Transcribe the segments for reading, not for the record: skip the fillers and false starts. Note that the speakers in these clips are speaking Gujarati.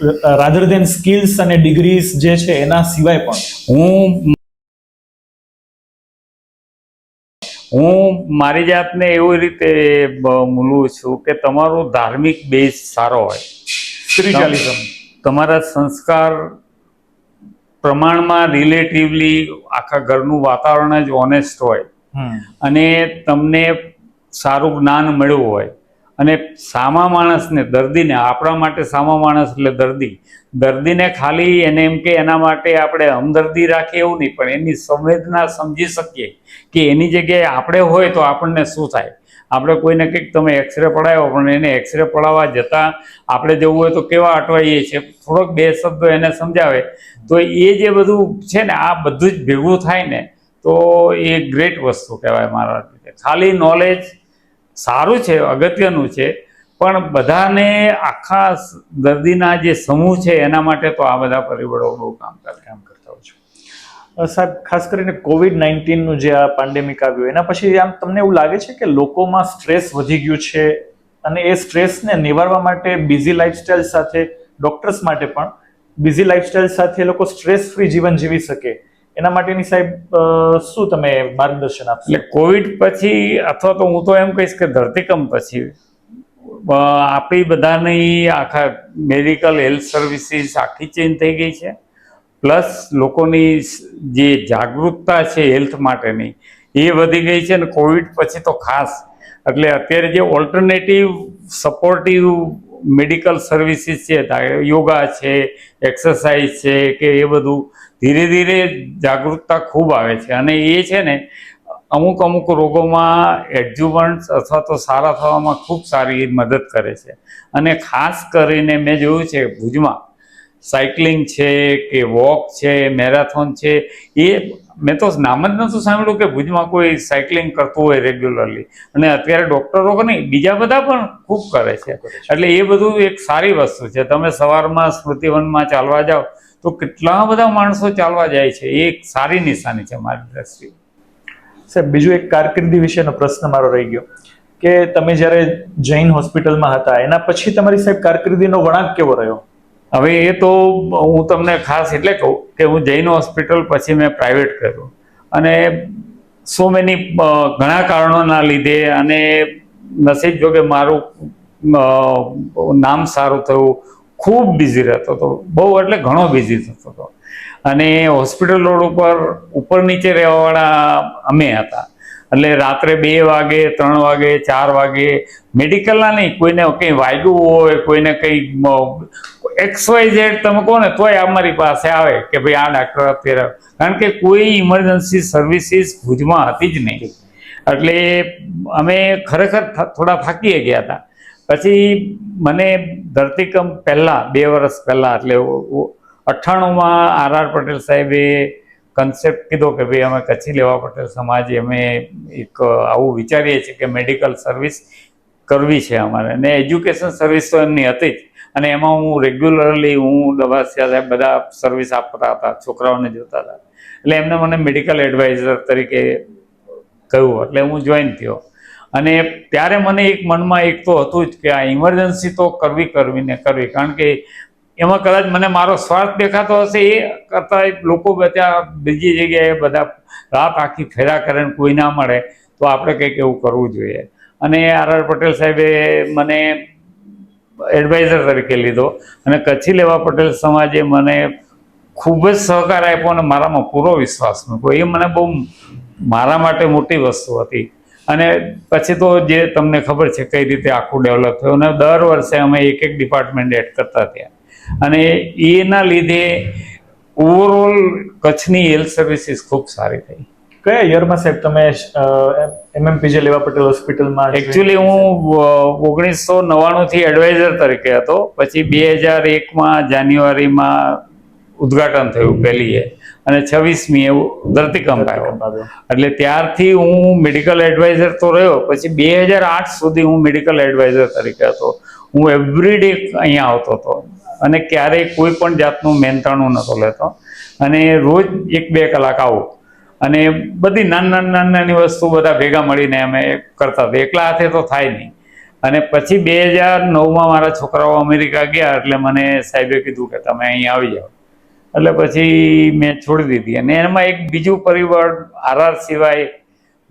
રાધર દેન સ્કિલ્સ અને ડિગ્રીઝ જે છે એના સિવાય પણ હું મારી જાતને એવી રીતે મૂલું છું કે તમારો ધાર્મિક બેઝ સારો હોય, સ્પિરિચ્યુઅલિઝમ, તમારા સંસ્કાર પ્રમાણમાં રિલેટિવલી આખા ઘરનું વાતાવરણ જ ઓનેસ્ટ હોય અને તમને સારું જ્ઞાન મળ્યું હોય અને સામા માણસને, દર્દીને, આપણા માટે સામા માણસ એટલે દર્દીને ખાલી એને એમ કે એના માટે આપણે હમદર્દી રાખીએ એવું નહીં, પણ એની સંવેદના સમજી શકીએ કે એની જગ્યાએ આપણે હોય તો આપણને શું થાય. આપણે કોઈને કંઈક તમે એક્સરે પડાવ્યો પણ એને એક્સરે પડાવવા જતાં આપણે જવું હોય તો કેવા અટવાઈએ છીએ, થોડોક બે શબ્દો એને સમજાવે તો એ જે બધું છે ને, આ બધું જ ભેગું થાય ને તો એ ગ્રેટ વસ્તુ કહેવાય મારા રીતે. ખાલી નોલેજ સારું છે, અગત્યનું છે, પણ બધાને આખા દર્દીના જે સમૂહ છે એના માટે તો આ બધા પરિબળો બહુ કામ કરતા હોય છે. સાહેબ, ખાસ કરીને COVID-19નું જે આ પેન્ડેમિક આવ્યું એના પછી આમ તમને એવું લાગે છે કે લોકોમાં સ્ટ્રેસ વધી ગયું છે અને એ સ્ટ્રેસને નિવારવા માટે બિઝી લાઈફસ્ટાઈલ સાથે, ડોક્ટર્સ માટે પણ બિઝી લાઈફસ્ટાઈલ સાથે લોકો સ્ટ્રેસ ફ્રી જીવન જીવી શકે એના માટેની સાહેબ શું તમે માર્ગદર્શન આપશો? એટલે કોવિડ પછી, અથવા તો હું તો એમ કહીશ કે ધરતીકંપ પછી આપણી બધાની આખા મેડિકલ હેલ્થ સર્વિસીસ આખી ચેન્જ થઈ ગઈ છે. પ્લસ લોકોની જે જાગૃતતા છે હેલ્થ માટેની એ વધી ગઈ છે, અને કોવિડ પછી તો ખાસ. એટલે અત્યારે જે ઓલ્ટરનેટિવ સપોર્ટિવ મેડિકલ સર્વિસીસ છે, યોગા છે, એક્સરસાઇઝ છે, કે એ બધું ધીરે ધીરે જાગૃતતા ખૂબ આવે છે અને એ છે ને અમુક રોગોમાં એડજુવન્ટ્સ અથવા તો સારા થવામાં ખૂબ સારી મદદ કરે છે. અને ખાસ કરીને મેં જોયું છે ભુજમાં સાયકલિંગ છે કે વોક છે, મેરેથોન છે, એ મેં તો નામ જ નહોતું સાંભળ્યું કે ભુજમાં કોઈ સાયકલિંગ કરતું હોય રેગ્યુલરલી. અને અત્યારે ડૉક્ટરો નહીં, બીજા બધા પણ ખૂબ કરે છે. એટલે એ બધું એક સારી વસ્તુ છે. તમે સવારમાં સ્મૃતિવનમાં ચાલવા જાઓ તો કેટલા બધા માણસો ચાલવા જાય છે, એ એક સારી નિશાની છે મારી દ્રષ્ટિએ. સાહેબ, બીજું એક કારકિર્દી વિશેનો પ્રશ્ન મારો રહી ગયો કે તમે જ્યારે જૈન હોસ્પિટલમાં હતા એના પછી તમારી સાહેબ કારકિર્દીનો વળાંક કેવો રહ્યો? હવે એ તો હું તમને ખાસ એટલે કહું કે હું જૈન હોસ્પિટલ પછી મેં પ્રાઇવેટ કર્યું અને સો મેની ઘણા કારણોના લીધે અને નસીબ જો કે મારું નામ સારું થયું, ખૂબ બિઝી રહેતો હતો, બહુ એટલે ઘણો બિઝી થતો હતો. અને હોસ્પિટલ રોડ ઉપર નીચે રહેવાવાળા અમે હતા. એટલે રાત્રે 2 વાગે, 3 વાગે, 4 વાગે મેડિકલના નહીં, કોઈને કંઈ વાગ્યું હોય, કોઈને કંઈ XYZ તમે કહો ને તોય અમારી પાસે આવે કે ભાઈ આ ડાક્ટર અત્યારે, કારણ કે કોઈ ઇમરજન્સી સર્વિસીસ ભુજમાં હતી જ નહીં. એટલે અમે ખરેખર થોડા થાકી ગયા હતા. પછી મને ધરતીકંપ પહેલાં 2 વર્ષ પહેલાં એટલે 98માં RR પટેલ સાહેબે કન્સેપ્ટ કીધો કે ભાઈ અમે કચ્છી લેવા પટેલ સમાજે અમે એક આવું વિચારીએ છીએ કે મેડિકલ સર્વિસ કરવી છે અમારે, અને એજ્યુકેશન સર્વિસ તો એમની હતી જ, અને એમાં હું રેગ્યુલરલી દવાસિયા સાહેબ બધા સર્વિસ આપતા હતા, છોકરાઓને જોતા હતા. એટલે એમને મને મેડિકલ એડવાઇઝર તરીકે કહ્યું, એટલે હું જોઈન થયો. અને ત્યારે મને એક મનમાં એક તો હતું જ કે આ ઇમરજન્સી તો કરવી, કારણ કે એમાં કદાચ મને મારો સ્વાર્થ દેખાતો હશે, એ કરતાં લોકો બધા બીજી જગ્યાએ બધા રાત આખી ફેરા કરે ને કોઈ ના મળે તો આપણે કંઈક એવું કરવું જોઈએ. અને RR પટેલ સાહેબે મને એડવાઇઝર તરીકે લીધો અને કચ્છી લેવા પટેલ સમાજે મને ખૂબ જ સહકાર આપ્યો અને મારામાં પૂરો વિશ્વાસ મૂક્યો. એ મને બહુ મારા માટે મોટી વસ્તુ હતી. અને પછી તો જે તમને ખબર છે કઈ રીતે આખું ડેવલપ થયું, અને દર વર્ષે અમે એક ડિપાર્ટમેન્ટ એડ કરતા થયા, અને એના લીધે ઓવરઓલ કચ્છની હેલ્થ સર્વિસીસ ખૂબ સારી થઈ. કયા યરમાં સાહેબ તમે MMPJ લેવા પટેલ હોસ્પિટલમાં? એકચ્યુઅલી હું 1999થી એડવાઇઝર તરીકે હતો, પછી 2001માં જાન્યુઆરીમાં ઉદ્ઘાટન થયું પહેલીએ, અને 26મી એવું ધરતીકંપ આવ્યો. એટલે ત્યારથી હું મેડિકલ એડવાઇઝર તો રહ્યો, પછી 2008 સુધી હું મેડિકલ એડવાઇઝર તરીકે હતો. હું એવરીડે અહીંયા આવતો હતો અને ક્યારેય કોઈ પણ જાતનું મહેનતાણું નહોતો લેતો, અને રોજ 1-2 કલાક આવું, અને બધી નાની વસ્તુ બધા ભેગા મળીને અમે કરતા હતા. એકલા હાથે તો થાય નહીં. અને પછી 2009માં મારા છોકરાઓ અમેરિકા ગયા એટલે મને સાહેબે કીધું કે તમે અહીં આવી જાઓ. એટલે પછી મેં છોડી દીધી. અને એમાં એક બીજું પરિબળ આરઆર સિવાય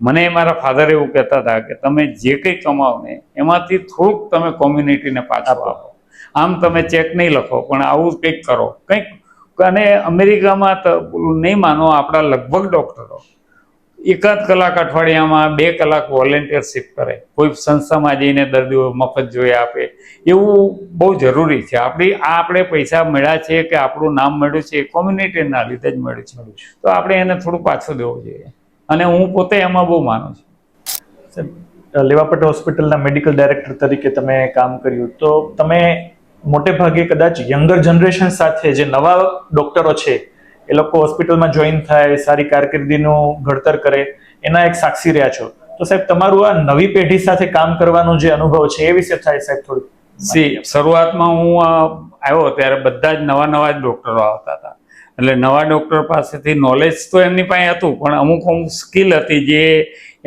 મને મારા ફાધર એવું કહેતા હતા કે તમે જે કંઈ કમાવો ને એમાંથી થોડુંક તમે કોમ્યુનિટીને પાછું આપો. આમ તમે ચેક નહીં લખો પણ આવું કંઈક કરો કંઈક. અને અમેરિકામાં તો નહીં માનો, આપણા લગભગ ડૉક્ટરો 1 કલાક અઠવાડિયામાં 2 કલાક વોલેન્ટિયરશીપ કરે, કોઈ સંસ્થામાં જઈને દર્દીઓ મફત જોઈ આપે. એવું બહુ જરૂરી છે. આપણે પૈસા મળ્યા છે કે આપણું નામ મળ્યું છે એ કોમ્યુનિટીના લીધે જ મળ્યું છે, તો આપણે એને થોડું પાછું દેવું જોઈએ. અને હું પોતે એમાં બહુ માનું છું. લેવાપટ હોસ્પિટલના મેડિકલ ડાયરેક્ટર તરીકે તમે કામ કર્યું, તો તમે મોટે ભાગે કદાચ યંગર જનરેશન સાથે જે નવા ડોક્ટરો છે એ લોકો હોસ્પિટલમાં જોઈન થાય, સારી કારકિર્દીનું ઘડતર કરે, એના એક સાક્ષી રહ્યા છો. તો સાહેબ તમારું આ નવી પેઢી સાથે કામ કરવાનો જે અનુભવ છે એ વિશે થાય સાહેબ થોડું. શરૂઆતમાં હું આવ્યો ત્યારે બધા જ નવા જ ડૉક્ટરો આવતા હતા. એટલે નવા ડૉક્ટર પાસેથી નોલેજ તો એમની પાસે હતું, પણ અમુક સ્કિલ હતી જે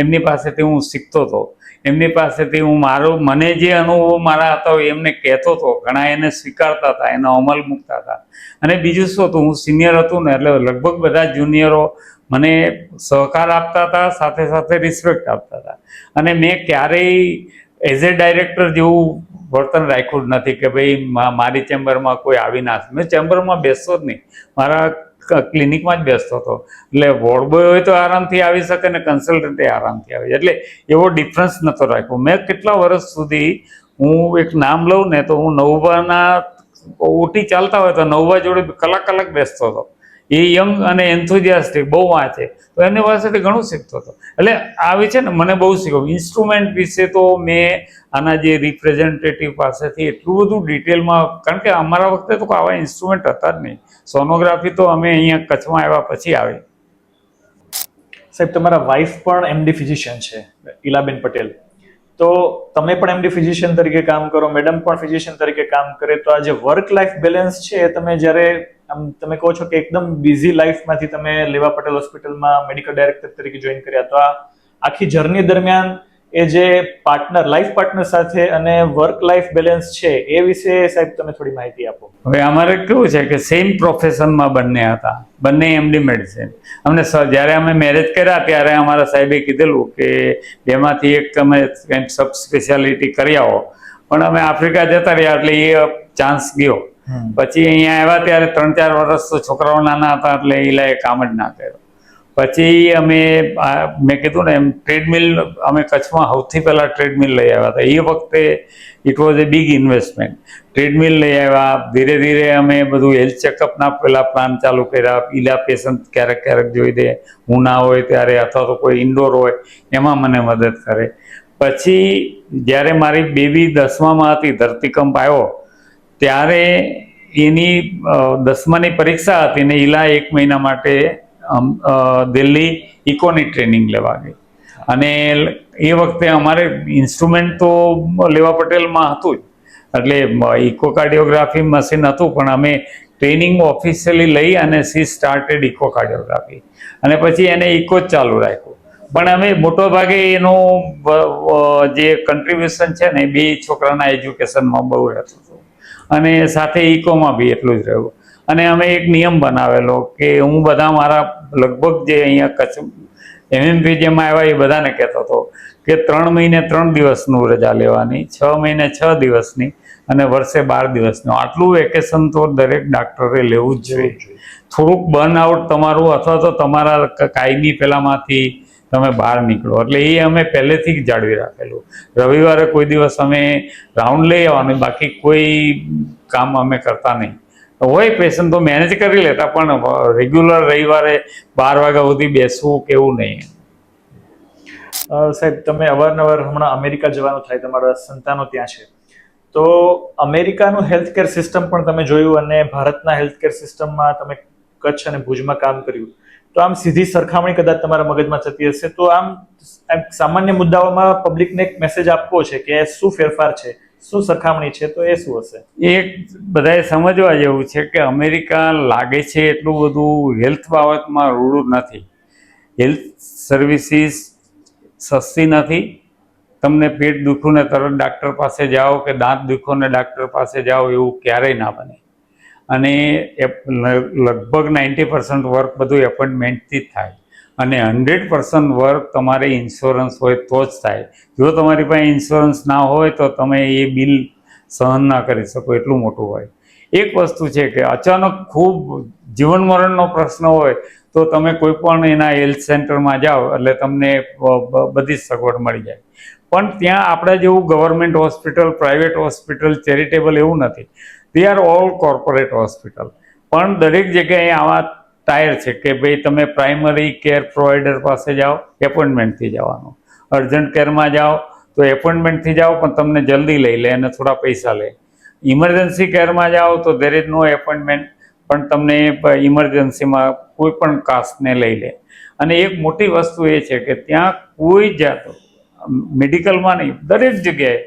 એમની પાસેથી હું શીખતો હતો. એમની પાસેથી હું મને જે અનુભવ મારા હતા એમને કહેતો હતો. ઘણા એને સ્વીકારતા હતા, એનો અમલ મૂકતા હતા. અને બીજું શું હતું, હું સિનિયર હતું ને એટલે લગભગ બધા જુનિયરો મને સહકાર આપતા હતા, સાથે સાથે રિસ્પેક્ટ આપતા હતા. અને મેં ક્યારેય એઝ એ ડાયરેક્ટર જેવું વર્તન રાખ્યું જ નથી કે ભાઈ મારી ચેમ્બરમાં કોઈ આવી ના. મેં ચેમ્બરમાં બેસતો જ નહીં, મારા ક્લિનિકમાં જ બેસતો હતો. એટલે વોર્ડ બોય હોય તો આરામથી આવી શકે ને કન્સલ્ટન્ટે આરામથી આવે. એટલે એવો ડિફરન્સ નહોતો રાખ્યો. મેં કેટલા વર્ષ સુધી, હું એક નામ લઉં ને તો હું નવવાના ઓટી ચાલતા હોય તો નવવા જોડે કલાક બેસતો હતો. એ યંગ અને એન્થુઝિયાસ્ટિક બહુ વાંચે તો એની પાસેથી ઘણું શીખતો હતો. એટલે આવી છે ને મને બહુ શીખ્યું. ઇન્સ્ટ્રુમેન્ટ વિશે તો મેં આના જે રિપ્રેઝેન્ટેટિવ પાસેથી એટલું બધું ડિટેલમાં, કારણ કે અમારા વખતે તો આવા ઇન્સ્ટ્રુમેન્ટ હતા જ નહીં. સોનોગ્રાફી તો અમે અહીંયા કચ્છમાં આવ્યા પછી આવી. સાહેબ તમારા વાઇફ પણ એમડી ફિઝિશિયન છે, ઈલાબેન પટેલ. તો તમે પણ એમડી ફિઝિશિયન તરીકે કામ કરો, મેડમ પણ ફિઝિશિયન તરીકે કામ કરે. તો આ જે વર્ક લાઈફ બેલેન્સ છે તમે જ્યારે તમે કહો છો કે એકદમ બિઝી લાઈફમાંથી તમે લેવા પટેલ હોસ્પિટલમાં મેડિકલ ડાયરેક્ટર તરીકે જોઈન કર્યા, તો આ આખી જર્ની દરમિયાન એ જે લાઈફ પાર્ટનર સાથે અને વર્ક લાઈફ બેલેન્સ છે એ વિશે સાહેબ તમે થોડી માહિતી આપો. હવે અમારે કેવું છે કે સેમ પ્રોફેશનમાં બંને હતા, બંને એમડી મેડિસિન. અમને જ્યારે અમે મેરેજ કર્યા ત્યારે અમારા સાહેબે કીધેલું કે બેમાંથી એક તમે કંઈક સબ સ્પેશિયાલિટી કરી આવો. પણ અમે આફ્રિકા જતા રહ્યા એટલે એ ચાન્સ ગયો. પછી અહીંયા આવ્યા ત્યારે 3-4 વર્ષ તો છોકરાઓ નાના હતા એટલે એલાએ કામ જ ના કર્યો. પછી મેં કીધું ને એમ ટ્રેડમિલ, અમે કચ્છમાં સૌથી પહેલાં ટ્રેડમિલ લઈ આવ્યા હતા. એ વખતે it was A big investment. Treadmill લઈ આવ્યા. ધીરે ધીરે અમે બધું હેલ્થ ચેકઅપના પહેલાં પ્લાન ચાલુ કર્યા. ઈલા પેશન્ટ ક્યારેક જોઈ દે, હું ના હોય ત્યારે, અથવા તો કોઈ ઇન્ડોર હોય એમાં મને મદદ કરે. પછી જ્યારે મારી બેબી 10મામાં હતી, ધરતીકંપ આવ્યો ત્યારે એની 10માની પરીક્ષા હતી ને ઈલા 1 મહિના માટે દિલ્હી ઇકોની ટ્રેનિંગ લેવા ગઈ. અને એ વખતે અમારે ઇન્સ્ટ્રુમેન્ટ તો લેવા પટેલમાં હતું જ, એટલે ઇકોકાર્ડિયોગ્રાફી મશીન હતું, પણ અમે ટ્રેનિંગ ઓફિશિયલી લઈ અને સી સ્ટાર્ટેડ ઇકોકાર્ડિયોગ્રાફી. અને પછી એને ઇકો જ ચાલુ રાખ્યું. પણ અમે મોટો ભાગે એનો જે કન્ટ્રીબ્યુશન છે ને 2 છોકરાના એજ્યુકેશનમાં બહુ રહેતું હતું, અને સાથે ઇકોમાં બી એટલું જ રહ્યું. અને અમે એક નિયમ બનાવેલો કે હું બધા મારા લગભગ જે અહીંયા કચ્છ MMP જેમાં આવ્યા એ બધાને કહેતો હતો કે 3 મહિને 3 દિવસનું રજા લેવાની, 6 મહિને 6 દિવસની અને વર્ષે 12 દિવસનું. આટલું વેકેશન તો દરેક ડાક્ટરે લેવું જ જોઈએ. થોડુંક બર્ન આઉટ તમારું, અથવા તો તમારા કાયમી પેલામાંથી તમે બહાર નીકળો. એટલે એ અમે પહેલેથી જ જાળવી રાખેલું. રવિવારે કોઈ દિવસ અમે રાઉન્ડ લઈ આવવાનું, બાકી કોઈ કામ અમે કરતા નહીં. હોય પેશન્ટ તો મેનેજ કરી લેતા, પણ રેગ્યુલર રવિવારે 12 વાગ્યા સુધી બેસવું કેવું નહીં. સાહેબ તમે અવારનવાર હમણાં અમેરિકા જવાનું થાય, તમારા સંતાનો ત્યાં છે, તો અમેરિકાનું હેલ્થકેર સિસ્ટમ પણ તમે જોયું અને ભારતના હેલ્થકેર સિસ્ટમમાં તમે કચ્છ અને ભુજમાં કામ કર્યું. તો આમ સીધી સરખામણી કદાચ તમારા મગજમાં થતી હશે, તો આમ સામાન્ય મુદ્દાઓમાં પબ્લિકને એક મેસેજ આપવો છે કે શું ફેરફાર છે, શું સરખામણી છે, તો એ શું હશે? એક બધાએ સમજવા જેવું છે કે અમેરિકા લાગે છે એટલું બધું હેલ્થ બાબતમાં રૂડું નથી. હેલ્થ સર્વિસીસ સસ્તી નથી, તમને પેટ દુખ્યું ને તરત ડાક્ટર પાસે જાઓ કે દાંત દુખ્યો ને ડાક્ટર પાસે જાઓ એવું ક્યારેય ના બને. અને લગભગ 90% વર્ક બધું એપોઇન્ટમેન્ટથી જ થાય અને 100% વર્ક તમારે ઇન્સ્યોરન્સ હોય તો જ થાય. જો તમારી પાસે ઇન્સ્યોરન્સ ના હોય તો તમે એ બિલ સહન ના કરી શકો, એટલું મોટું હોય. એક વસ્તુ છે કે અચાનક ખૂબ જીવન મરણનો પ્રશ્ન હોય તો તમે કોઈ પણ એના હેલ્થ સેન્ટરમાં જાઓ એટલે તમને બધી જ સગવડ મળી જાય. પણ ત્યાં આપણા જેવું government hospital, private hospital, charitable એવું નથી. They are all corporate hospital. પણ દરેક જગ્યાએ આવા ટાયર છે કે ભાઈ તમે પ્રાઇમરી કેર પ્રોવાઈડર પાસે જાઓ, એપોઇન્ટમેન્ટથી જવાનું. અર્જન્ટ કેરમાં જાઓ તો એપોઇન્ટમેન્ટથી જાઓ પણ તમને જલ્દી લઈ લે અને થોડા પૈસા લે. ઇમરજન્સી કેરમાં જાઓ તો દેર ઇઝ નો એપોઇન્ટમેન્ટ, પણ તમને ઇમરજન્સીમાં કોઈ પણ કાસ્ટને લઈ લે. અને એક મોટી વસ્તુ એ છે કે ત્યાં કોઈ જાત મેડિકલમાં નહીં, દરેક જગ્યાએ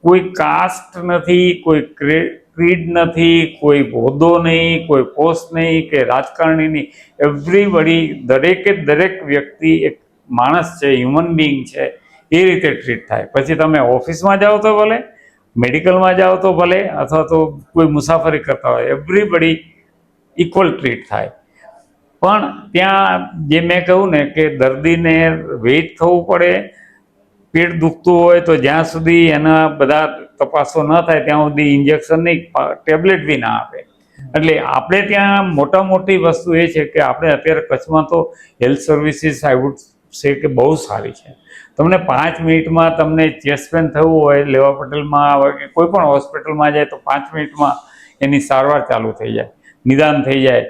કોઈ કાસ્ટ નથી, કોઈ ક્રીડ નથી, કોઈ હોદ્દો નહીં, કોઈ પોસ્ટ નહીં કે રાજકારણી નહીં. એવરીબડી, દરેક વ્યક્તિ એક માણસ છે, હ્યુમન બિંગ છે, એ રીતે ટ્રીટ થાય. પછી તમે ઓફિસમાં જાઓ તો ભલે, મેડિકલમાં જાઓ તો ભલે, અથવા તો કોઈ મુસાફરી કરતા હોય, એવરીબડી ઇક્વલ ટ્રીટ થાય. પણ ત્યાં જે મેં કહ્યું ને કે દર્દીને વેઇટ થવું પડે, પેટ દુખતું હોય તો જ્યાં સુધી એના બધા તપાસો ન થાય ત્યાં સુધી ઇન્જેક્શન નહીં, ટેબ્લેટ બી ના આપે. એટલે આપણે ત્યાં મોટી વસ્તુ એ છે કે આપણે અત્યારે કચ્છમાં તો health services I would say કે બહુ સારી છે. તમને 5 મિનિટમાં તમને ચેસ્ટ પેન થવું હોય, લેવા પટેલમાં કે કોઈ પણ હોસ્પિટલમાં જાય તો 5 મિનિટમાં એની સારવાર ચાલુ થઈ જાય, નિદાન થઈ જાય.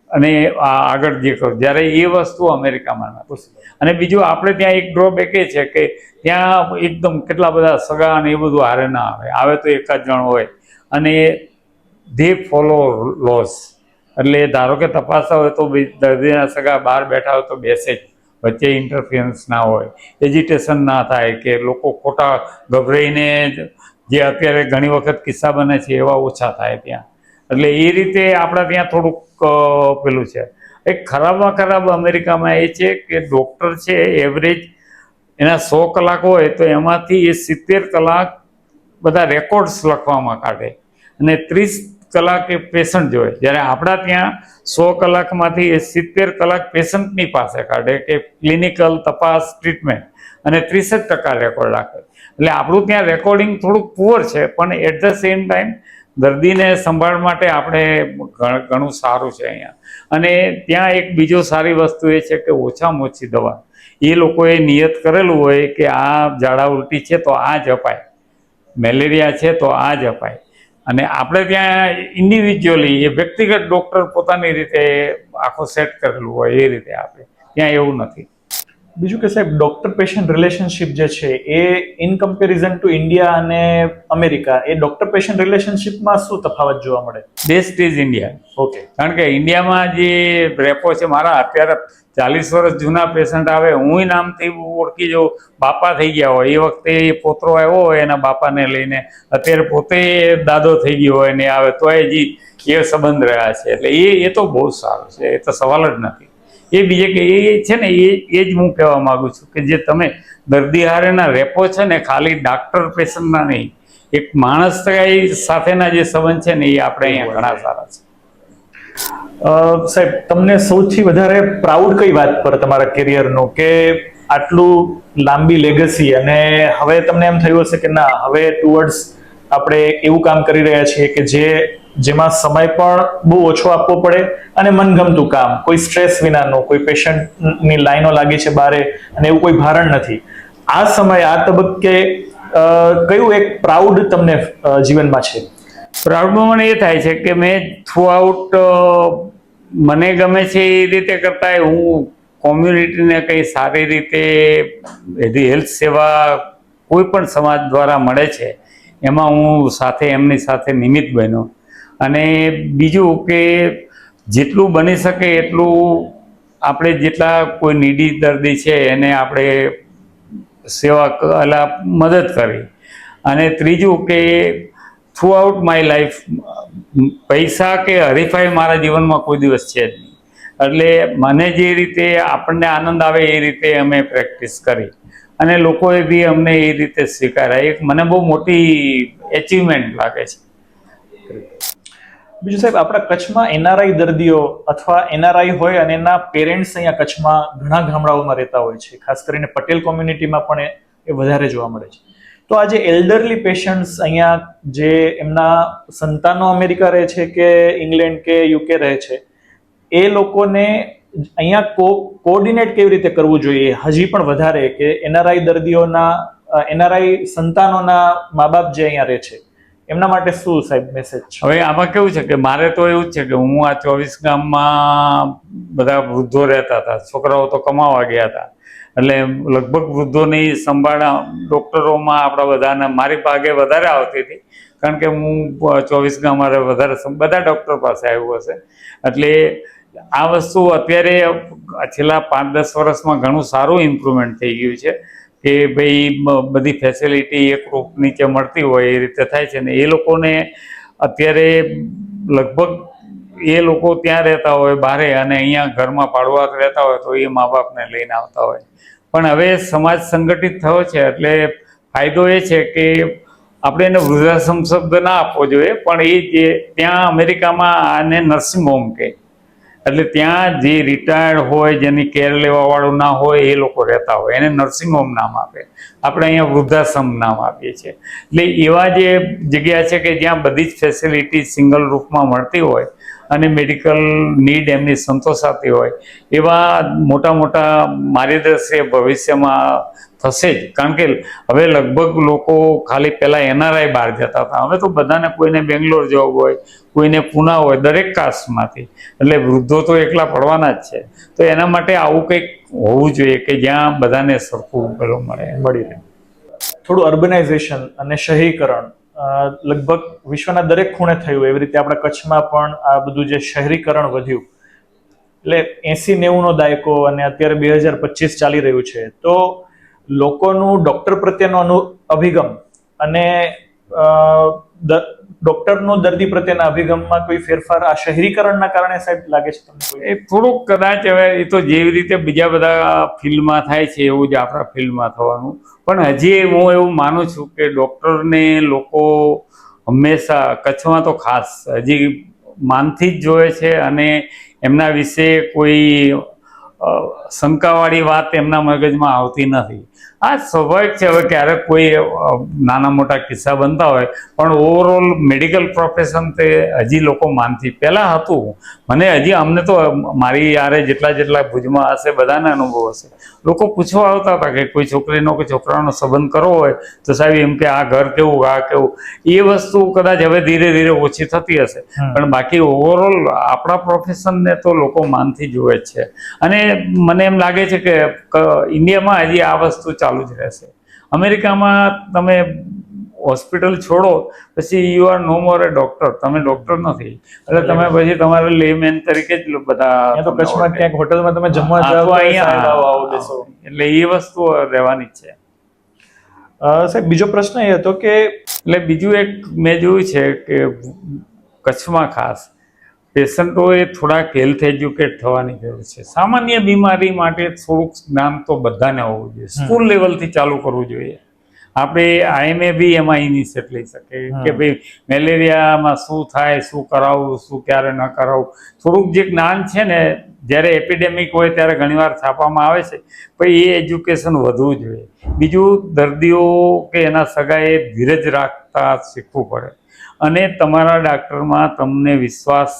અને આગળ જે કહું, જ્યારે એ વસ્તુ અમેરિકામાં નથી. અને બીજું આપણે ત્યાં એક ડ્રોબેક એ છે કે ત્યાં એકદમ કેટલા બધા સગા અને એ બધું હારે ના આવે તો એક જ જણ હોય અને ધે ફોલો લોસ. એટલે ધારો કે તપાસતા હોય તો દર્દીના સગા બહાર બેઠા હોય તો બેસે જ, વચ્ચે ઇન્ટરફિયરન્સ ના હોય, એજિટેશન ના થાય કે લોકો ખોટા ગભરાઈને, જે અત્યારે ઘણી વખત કિસ્સા બને છે એવા ઓછા થાય ત્યાં. એટલે એ રીતે આપણા ત્યાં થોડુંક પેલું છે. એક ખરાબમાં ખરાબ અમેરિકામાં એ છે કે ડૉક્ટર છે એવરેજ એના 100 કલાક હોય તો એમાંથી એ 70 કલાક બધા રેકોર્ડ્સ લખવામાં કાઢે અને 30 કલાક એ પેશન્ટ જોવે. જ્યારે આપણા ત્યાં 100 કલાકમાંથી એ 70 કલાક પેશન્ટની પાસે કાઢે કે ક્લિનિકલ તપાસ, ટ્રીટમેન્ટ, અને 30% રેકોર્ડ રાખે. એટલે આપણું ત્યાં રેકોર્ડિંગ થોડુંક પુઅર છે, પણ એટ ધ સેમ ટાઈમ દર્દીને સંભાળ માટે આપણે ઘણું સારું છે અહીંયા. અને ત્યાં એક બીજો સારી વસ્તુ એ છે કે ઓછામાં ઓછી દવા એ લોકોએ નિયત કરેલું હોય કે આ ઝાડા ઉલટી છે તો આ જ અપાય, મેલેરિયા છે તો આ જ અપાય. અને આપણે ત્યાં ઇન્ડિવિજ્યુઅલી એ વ્યક્તિગત ડૉક્ટર પોતાની રીતે આખો સેટ કરેલું હોય એ રીતે આપે. ત્યાં એવું નથી. બીજું કે સાહેબ, ડોક્ટર પેશન્ટ રિલેશનશિપ જે છે એ ઇન કમ્પેરિઝન ટુ ઇન્ડિયા અને અમેરિકા, એ ડોક્ટર પેશન્ટ રિલેશનશિપમાં શું તફાવત જોવા મળે? Best is India. ઓકે. કારણ કે ઇન્ડિયામાં જે રેપો છે, મારા અત્યારે 40 વર્ષ જૂના પેશન્ટ આવે, હું નામથી ઓળખી જાઉં, બાપા થઈ ગયા હોય, એ વખતે એ પોતરો આવ્યો હોય એના બાપાને લઈને, અત્યારે પોતે દાદો થઈ ગયો હોય ને આવે તો હજી એ સંબંધ રહ્યા છે. એટલે એ તો બહુ સારું છે, એ તો સવાલ જ નથી. એ બીજે કે એ છે ને એ જ હું કહેવા માગું છું કે જે તમે દર્દી હારેના રેપો છે ને, ખાલી ડાક્ટર પેશન્ટના નહીં, એક માણસ સાથેના જે સંબંધ છે ને એ આપણે અહીંયા ઘણા સારા છે. સાહેબ, તમને સૌથી વધારે પ્રાઉડ કઈ વાત પર તમારા કેરિયરનો, કે આટલું લાંબી લેગસી અને હવે તમને એમ થયું હશે કે ના, હવે ટુવર્ડ્સ આપણે એવું કામ કરી રહ્યા છીએ કે જેમાં સમય પણ બહુ ઓછો આપવો પડે અને મનગમતું કામ, કોઈ સ્ટ્રેસ વિનાનું, કોઈ પેશન્ટની લાઈનો લાગી છે બારે અને એવું કોઈ ભારણ નથી. આ સમય, આ તબક્કે કયું એક પ્રાઉડ તમને જીવનમાં છે? પ્રાઉડમાં મને એ થાય છે કે મેં થ્રુ આઉટ મને ગમે છે એ રીતે કરતા હું કોમ્યુનિટીને કંઈ સારી રીતે હેલ્થ સેવા કોઈ પણ સમાજ દ્વારા મળે છે એમાં હું એમની સાથે નિમિત્ત બન્યો. અને બીજું કે જેટલું બની શકે એટલું આપણે જેટલા કોઈ નીડી દર્દી છે એને આપણે સેવા મદદ કરી. અને ત્રીજું કે થ્રુ આઉટ માય લાઈફ પૈસા કે હરીફાઈ મારા જીવનમાં કોઈ દિવસ છે જ નહીં. એટલે મને જે રીતે આપણને આનંદ આવે એ રીતે અમે પ્રેક્ટિસ કરી અને લોકોએ બી અમને એ રીતે સ્વીકાર્યા. એક મને બહુ મોટી એચિવમેન્ટ લાગે છે. બીજું સાહેબ, આપણા કચ્છમાં એનઆરઆઈ દર્દીઓ અથવા એનઆરઆઈ હોય અને એના પેરેન્ટ્સ અહીંયા કચ્છમાં ઘણા ગામડાઓમાં રહેતા હોય છે, ખાસ કરીને પટેલ કોમ્યુનિટીમાં પણ એ વધારે જોવા મળે છે. તો આ જે એલ્ડરલી પેશન્ટ્સ અહીંયા જે એમના સંતાનો અમેરિકા રહે છે કે ઇંગ્લેન્ડ કે યુકે રહે છે, એ લોકોને અહીંયા કોઓર્ડિનેટ કેવી રીતે કરવું જોઈએ હજી પણ વધારે, કે એનઆરઆઈ દર્દીઓના એનઆરઆઈ સંતાનોના મા બાપ જે અહીંયા રહે છે એમના માટે શું સાહેબ મેસેજ? હવે આમાં કેવું છે કે મારે તો એવું જ છે કે હું આ 24 ગામમાં બધા વૃદ્ધો રહેતા હતા, છોકરાઓ તો કમાવા ગયા હતા, એટલે લગભગ વૃદ્ધોની સંભાળ ડૉક્ટરોમાં આપણા બધાને મારી ભાગે વધારે આવતી હતી, કારણ કે હું 24 ગામ મારે વધારે બધા ડૉક્ટર પાસે આવ્યું હશે. એટલે આ વસ્તુ અત્યારે છેલ્લા 5-10 વર્ષમાં ઘણું સારું ઇમ્પ્રુવમેન્ટ થઈ ગયું છે કે ભાઈ બધી ફેસિલિટી એક રૂપ નીચે મળતી હોય એ રીતે થાય છે. ને એ લોકોને અત્યારે લગભગ એ લોકો ત્યાં રહેતા હોય બારે અને અહીંયા ઘરમાં પાડવા રહેતા હોય તો એ મા બાપને લઈને આવતા હોય. પણ હવે સમાજ સંગઠિત થયો છે એટલે ફાયદો એ છે કે આપણે એને વૃદ્ધાશ્રમ શબ્દ ના આપવો જોઈએ, પણ એ જે ત્યાં અમેરિકામાં આને નર્સિંગ હોમ કહે, એટલે ત્યાં જે રિટાયર્ડ હોય, જેની કેર લેવાવાળું ના હોય એ લોકો રહેતા હોય, એને નર્સિંગ હોમ નામ આપે. આપણે અહીંયા વૃદ્ધાશ્રમ નામ આપીએ છીએ. એટલે એવા જે જગ્યા છે કે જ્યાં બધી જ ફેસિલિટી સિંગલ રૂફમાં મળતી હોય અને મેડિકલ નીડ એમની સંતોષાતી હોય, એવા મોટા મોટા મારી દ્રષ્ટિએ ભવિષ્યમાં થશે જ. કારણ કે હવે લગભગ લોકો ખાલી પહેલાં એનઆરઆઈ બહાર જતા હતા, હવે તો બધાને કોઈને બેંગ્લોર જવું હોય, કોઈને પૂના હોય, દરેક કાસ્ટમાંથી, એટલે વૃદ્ધો તો એકલા પડવાના જ છે. તો એના માટે આવું કંઈક હોવું જોઈએ કે જ્યાં બધાને સરખું પેલું મળી રહે. થોડું અર્બનાઇઝેશન અને શહેરીકરણ લગભગ વિશ્વના દરેક ખૂણે થયું, એવી રીતે આપણા કચ્છમાં પણ આ બધું જે શહેરીકરણ વધ્યું, એટલે 80-90નો દાયકો અને અત્યારે 2025 ચાલી રહ્યું છે, તો લોકોનું ડોક્ટર પ્રત્યેનો અભિગમ અને ડોક્ટરનો દર્દી પ્રત્યેના અભિગમમાં કોઈ ફેરફાર આ શહેરીકરણના કારણે સાહેબ લાગે છે તમને? એ થોડુંક કદાચ હવે એ તો જેવી રીતે બીજા બધા ફિલ્ડમાં થાય છે એવું જ આપણા ફિલ્ડમાં થવાનું. પણ હજી હું એવું માનું છું કે ડૉક્ટરને લોકો હંમેશા કચ્છમાં તો ખાસ હજી માનથી જ જોવે છે અને એમના વિશે કોઈ શંકાવાળી વાત એમના મગજમાં આવતી નથી. આ સ્વાભાવિક છે. હવે ક્યારેક કોઈ નાના મોટા કિસ્સા બનતા હોય, પણ ઓવરઓલ મેડિકલ પ્રોફેશન તે હજી લોકો માનથી પહેલાં હતું. મને હજી અમને તો મારી યારે જેટલા ભુજમાં હશે બધાને અનુભવ હશે, લોકો પૂછવા આવતા હતા કે કોઈ છોકરીનો કોઈ છોકરાનો સંબંધ કરવો હોય તો સાહેબ એમ કે આ ઘર કેવું, આ કેવું. એ વસ્તુ કદાચ હવે ધીરે ધીરે ઓછી થતી હશે, પણ બાકી ઓવરઓલ આપણા પ્રોફેશનને તો લોકો માનથી જુએ જ છે. અને મને એમ લાગે છે કે ઇન્ડિયામાં હજી આ વસ્તુ ચાલુ જ રહેશે. અમેરિકામાં તમે હોસ્પિટલ છોડો પછી you are no more a doctor, તમે ડોક્ટર નથી, એટલે તમે પછી તમારે લેમેન તરીકે જ બધા તો કચ્છમાં ક્યાંક હોટલમાં તમે જમવા જાઓ અહીંયા, એટલે એ વસ્તુ રહેવાની જ છે. સાહેબ બીજો પ્રશ્ન એ હતો કે એટલે બીજું એક મેં જોયું છે કે કચ્છમાં ખાસ પેશન્ટોએ થોડાક હેલ્થ એજ્યુકેટ થવાની જરૂર છે. સામાન્ય બીમારી માટે થોડુંક જ્ઞાન તો બધાને હોવું જોઈએ, સ્કૂલ લેવલથી ચાલુ કરવું જોઈએ. આપણે આઈએમએ બી એમાં ઇનિશિયેટ લઈ શકે કે ભાઈ મેલેરિયામાં શું થાય, શું કરાવવું, શું ક્યારે ન કરાવવું. થોડુંક જે જ્ઞાન છે ને, જ્યારે એપિડેમિક હોય ત્યારે ઘણીવાર છાપવામાં આવે છે, પણ એ એજ્યુકેશન વધવું જોઈએ. બીજું, દર્દીઓ કે એના સગાએ ધીરજ રાખતા શીખવું પડે અને તમારા ડાક્ટરમાં તમને વિશ્વાસ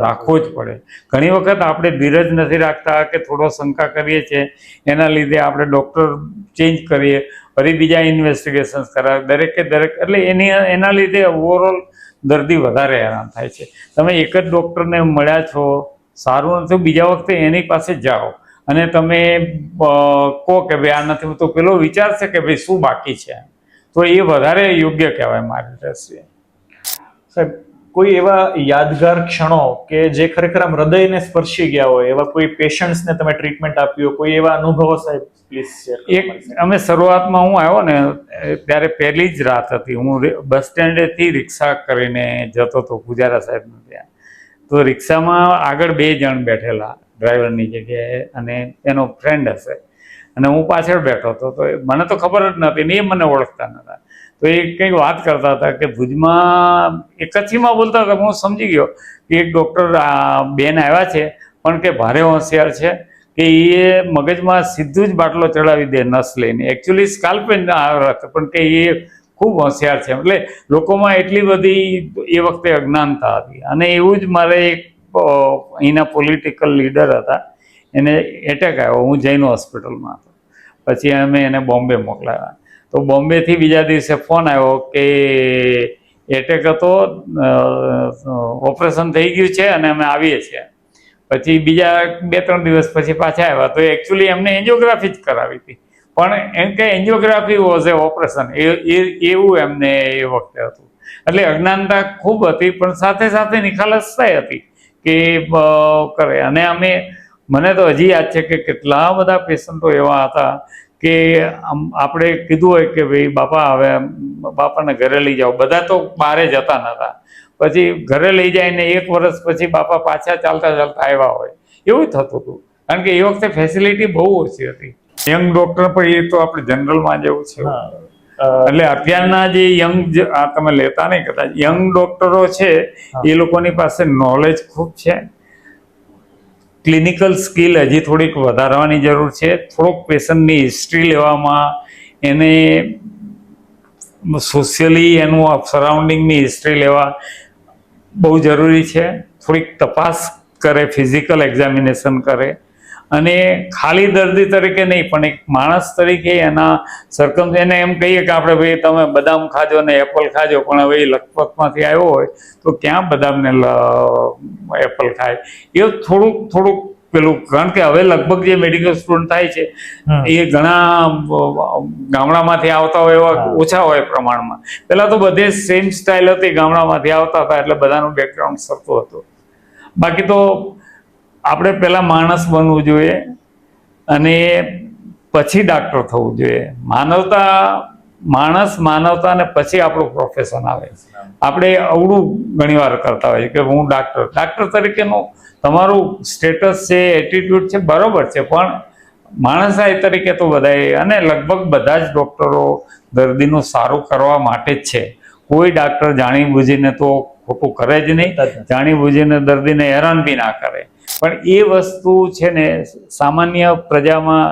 રાખવો જ પડે. ઘણી વખત આપણે ધીરજ નથી રાખતા કે થોડો શંકા કરીએ છીએ, એના લીધે આપણે ડૉક્ટર ચેન્જ કરીએ, ફરી બીજા ઇન્વેસ્ટિગેશન્સ કરાવે, દરેકે દરેક, એટલે એના લીધે ઓવરઓલ દર્દી વધારે હેરાન થાય છે. તમે એક જ ડૉક્ટરને મળ્યા છો, સારું નથી, બીજા વખતે એની પાસે જાઓ અને તમે કહો કે ભાઈ આ નથી, તો પેલો વિચારશે કે ભાઈ શું બાકી છે, તો એ વધારે યોગ્ય કહેવાય મારી દ્રષ્ટિએ. સાહેબ કોઈ એવા યાદગાર ક્ષણો કે જે ખરેખર આમ હૃદયને સ્પર્શી ગયા હોય, એવા કોઈ પેશન્ટ્સને તમે ટ્રીટમેન્ટ આપ્યો, કોઈ એવા અનુભવો સાહેબ પ્લીઝ શેર કરો. એક અમે શરૂઆતમાં હું આવ્યો ને ત્યારે પહેલી જ રાત હતી, હું બસ સ્ટેન્ડેથી રિક્ષા કરીને જતો હતો પૂજારા સાહેબને ત્યાં. તો રિક્ષામાં આગળ 2 જણ બેઠેલા ડ્રાઈવરની જગ્યાએ અને એનો ફ્રેન્ડ હશે. અને હું પાછળ બેઠો હતો, તો મને તો ખબર જ નહોતી ને એ મને ઓળખતા નહોતા. તો એ કંઈક વાત કરતા હતા કે ભુજમાં એ કચ્છીમાં બોલતા હતા. હું સમજી ગયો કે એક ડૉક્ટર બેન આવ્યા છે પણ કે ભારે હોશિયાર છે, કે એ મગજમાં સીધું જ બાટલો ચડાવી દે નસ લઈને. એકચ્યુઅલી સ્કાલ્પેલ રાખે પણ કે એ ખૂબ હોશિયાર છે. એટલે લોકોમાં એટલી બધી એ વખતે અજ્ઞાનતા હતી. અને એવું જ મારે એક અહીંના પોલિટિકલ લીડર હતા, એને એટેક આવ્યો. હું જૈન હોસ્પિટલમાં હતો. પછી અમે એને બોમ્બે મોકલાવ્યા. તો બોમ્બેથી બીજા દિવસે ફોન આવ્યો કે એટેક હતો, ઓપરેશન થઈ ગયું છે અને અમે આવીએ છીએ. પછી બીજા 2-3 દિવસ પછી પાછા આવ્યા. તો એકચ્યુઅલી એમને એન્જિયોગ્રાફી જ કરાવી હતી, પણ એમ કે એન્જિયોગ્રાફી વોઝ એ ઓપરેશન, એવું એમને એ વખતે હતું. એટલે અજ્ઞાનતા ખૂબ હતી, પણ સાથે સાથે નિખાલસતા હતી કે કરે. અને મને તો હજી યાદ છે કે કેટલા બધા પેશન્ટો એવા હતા કે આપણે કીધું હોય કે ભાઈ બાપા હવે બાપાને ઘરે લઈ જાઓ, બધા તો બહારે જતા નહોતા. પછી ઘરે લઈ જાય ને 1 વર્ષ પછી બાપા પાછા ચાલતા ચાલતા આવ્યા હોય, એવું થતું હતું. કારણ કે એ વખતે ફેસિલિટી બહુ ઓછી હતી. યંગ ડૉક્ટર પણ એ તો આપણે જનરલમાં જેવું છે. એટલે અત્યારના જે યંગ, તમે લેતા નહીં કદાચ, યંગ ડૉક્ટરો છે એ લોકોની પાસે નોલેજ ખૂબ છે. ક્લિનિકલ સ્કિલ હજી થોડીક વધારવાની જરૂર છે. થોડોક પેશન્ટની હિસ્ટ્રી લેવામાં, એને સોશિયલી એનું સરાઉન્ડિંગની હિસ્ટ્રી લેવા બહુ જરૂરી છે. થોડીક તપાસ કરે, ફિઝિકલ એક્ઝામિનેશન કરે, અને ખાલી દર્દી તરીકે નહીં પણ એક માણસ તરીકે એના એને એમ કહીએ કે આપણે ભાઈ તમે બદામ ખાજો ને એપલ ખાજો, પણ હવે એ લખપતમાંથી આવ્યો હોય તો ક્યાં બદામ ને એપલ ખાય. એ થોડુંક પેલું, કારણ કે હવે લગભગ જે મેડિકલ સ્ટુડન્ટ થાય છે એ ઘણા ગામડામાંથી આવતા હોય, એવા ઓછા હોય પ્રમાણમાં. પહેલાં તો બધે સેમ સ્ટાઇલ હતી, ગામડામાંથી આવતા હતા એટલે બધાનું બેકગ્રાઉન્ડ સરખું હતું. બાકી તો આપણે પહેલાં માણસ બનવું જોઈએ અને પછી ડાક્ટર થવું જોઈએ. માનવતા અને પછી આપણું પ્રોફેશન આવે. આપણે અવળું ઘણીવાર કરતા હોઈએ કે હું ડાક્ટર તરીકેનું તમારું સ્ટેટસ છે, એટીટ્યુડ છે, બરોબર છે, પણ માણસાઈ તરીકે તો બધાએ, અને લગભગ બધા જ ડૉક્ટરો દર્દીનું સારું કરવા માટે જ છે. કોઈ ડાક્ટર જાણી બૂજીને તો ખોટું કરે જ નહીં, જાણી બૂજીને દર્દીને હેરાન બી ના કરે. પણ એ વસ્તુ છે ને સામાન્ય પ્રજામાં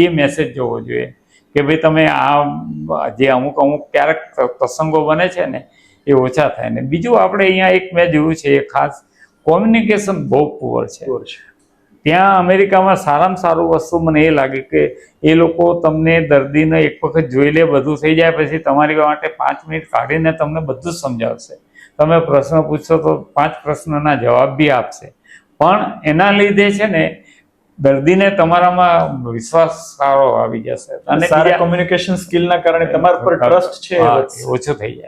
એ મેસેજ જવો જોઈએ કે ભાઈ તમે જે અમુક ક્યારેક પ્રસંગો બને છે ને એ ઓછા થાય. ને બીજું આપણે અહીંયા એક મેં જોયું છે, એ ખાસ કોમ્યુનિકેશન બહુ પુઅર છે. ત્યાં અમેરિકામાં સારામાં સારું વસ્તુ મને એ લાગે કે એ લોકો તમને દર્દીને એક વખત જોઈ લે, બધું થઈ જાય, પછી તમારી માટે 5 મિનિટ કાઢીને તમને બધું જ સમજાવશે. તમે પ્રશ્ન પૂછશો તો 5 પ્રશ્નના જવાબ બી આપશે. પણ એના લીધે છે ને દર્દીને તમારામાં વિશ્વાસ સારો આવી જશે, અને સારા કોમ્યુનિકેશન સ્કિલના કારણે તમારા પર ટ્રસ્ટ છે ઓછું થઈ જાય.